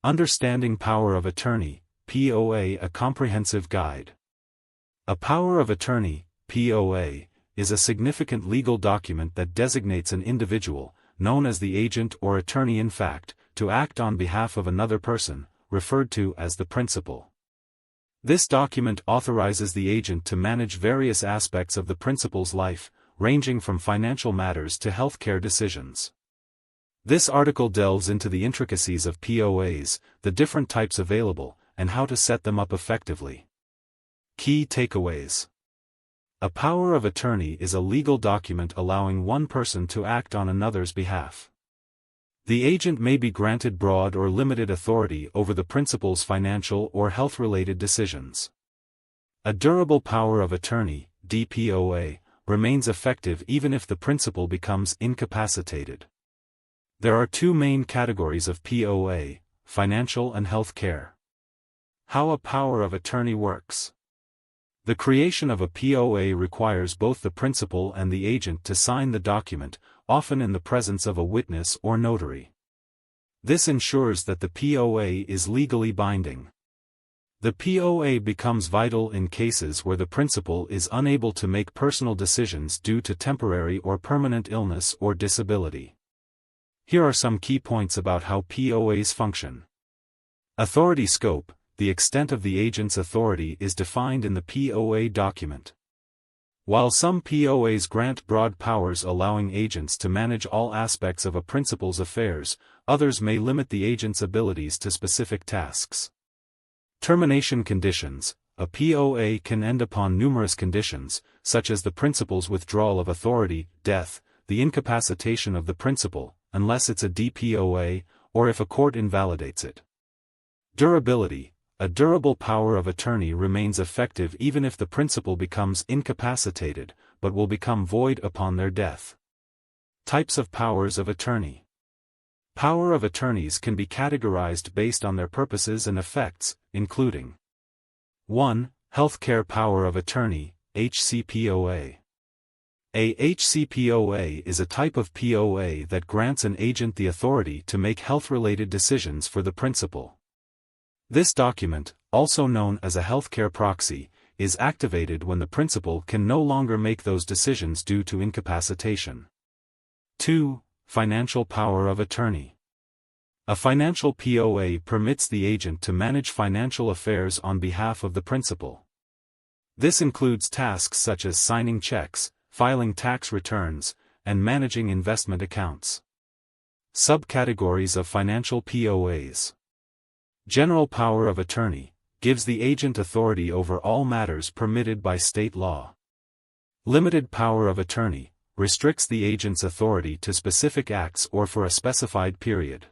Understanding Power of Attorney, POA. A comprehensive guide. A power of attorney, POA, is a significant legal document that designates an individual, known as the agent or attorney in fact, to act on behalf of another person, referred to as the principal. This document authorizes the agent to manage various aspects of the principal's life, ranging from financial matters to healthcare decisions. This article delves into the intricacies of POAs, the different types available, and how to set them up effectively. Key takeaways. A power of attorney is a legal document allowing one person to act on another's behalf. The agent may be granted broad or limited authority over the principal's financial or health-related decisions. A durable power of attorney, DPOA, remains effective even if the principal becomes incapacitated. There are two main categories of POA, financial and health care. How a power of attorney works. The creation of a POA requires both the principal and the agent to sign the document, often in the presence of a witness or notary. This ensures that the POA is legally binding. The POA becomes vital in cases where the principal is unable to make personal decisions due to temporary or permanent illness or disability. Here are some key points about how POAs function. Authority scope. The extent of the agent's authority is defined in the POA document. While some POAs grant broad powers allowing agents to manage all aspects of a principal's affairs, others may limit the agent's abilities to specific tasks. Termination conditions. A POA can end upon numerous conditions, such as the principal's withdrawal of authority, death, the incapacitation of the principal, unless it's a DPOA, or if a court invalidates it. Durability. A durable power of attorney remains effective even if the principal becomes incapacitated, but will become void upon their death. Types of powers of attorney. Power of attorneys can be categorized based on their purposes and effects, including 1. Healthcare power of attorney, HCPOA. A HCPOA is a type of POA that grants an agent the authority to make health-related decisions for the principal. This document, also known as a healthcare proxy, is activated when the principal can no longer make those decisions due to incapacitation. 2. Financial power of attorney. A financial POA permits the agent to manage financial affairs on behalf of the principal. This includes tasks such as signing checks, filing tax returns, and managing investment accounts. Subcategories of financial POAs. General power of attorney gives the agent authority over all matters permitted by state law. Limited power of attorney restricts the agent's authority to specific acts or for a specified period.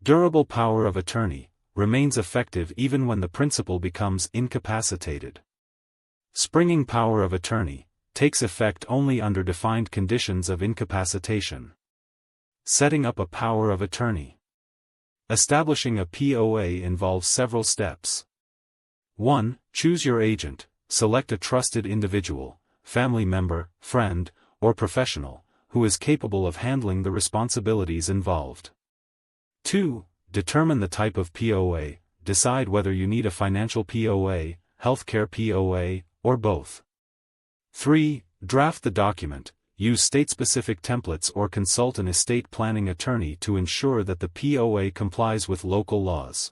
Durable power of attorney remains effective even when the principal becomes incapacitated. Springing power of attorney takes effect only under defined conditions of incapacitation. Setting up a power of attorney. Establishing a POA involves several steps. 1. Choose your agent. Select a trusted individual, family member, friend, or professional, who is capable of handling the responsibilities involved. 2. Determine the type of POA. Decide whether you need a financial POA, healthcare POA, or both. 3. Draft the document. Use state-specific templates or consult an estate planning attorney to ensure that the POA complies with local laws.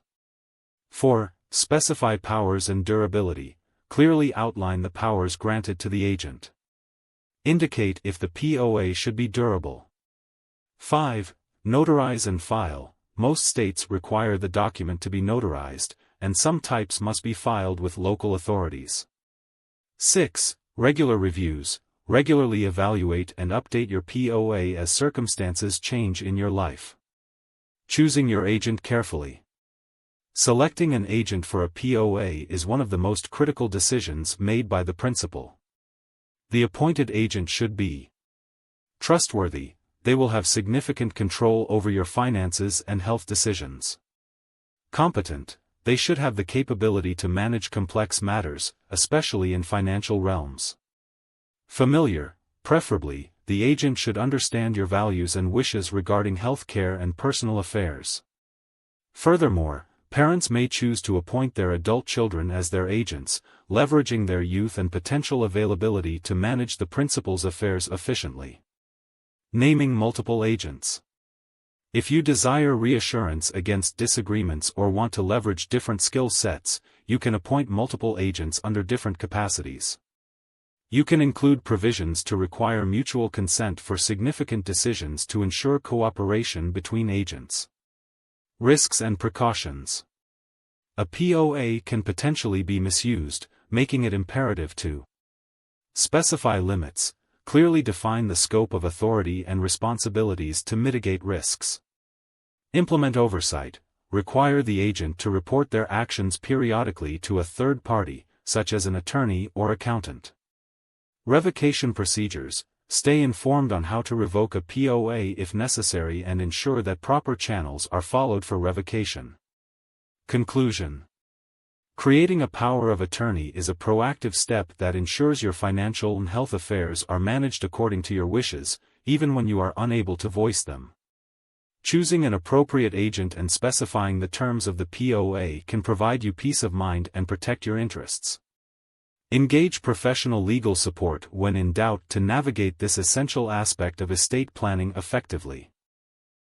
4. Specify powers and durability. Clearly outline the powers granted to the agent. Indicate if the POA should be durable. 5. Notarize and file. Most states require the document to be notarized, and some types must be filed with local authorities. 6. Regular reviews. Regularly evaluate and update your POA as circumstances change in your life. Choosing your agent carefully. Selecting an agent for a POA is one of the most critical decisions made by the principal. The appointed agent should be trustworthy. They will have significant control over your finances and health decisions. Competent. They should have the capability to manage complex matters, especially in financial realms. Familiar. Preferably, the agent should understand your values and wishes regarding health care and personal affairs. Furthermore, parents may choose to appoint their adult children as their agents, leveraging their youth and potential availability to manage the principal's affairs efficiently. Naming multiple agents. If you desire reassurance against disagreements or want to leverage different skill sets, you can appoint multiple agents under different capacities. You can include provisions to require mutual consent for significant decisions to ensure cooperation between agents. Risks and precautions. A POA can potentially be misused, making it imperative to specify limits, clearly define the scope of authority and responsibilities to mitigate risks. Implement oversight, require the agent to report their actions periodically to a third party, such as an attorney or accountant. Revocation procedures, stay informed on how to revoke a POA if necessary and ensure that proper channels are followed for revocation. Conclusion. Creating a power of attorney is a proactive step that ensures your financial and health affairs are managed according to your wishes, even when you are unable to voice them. Choosing an appropriate agent and specifying the terms of the POA can provide you peace of mind and protect your interests. Engage professional legal support when in doubt to navigate this essential aspect of estate planning effectively.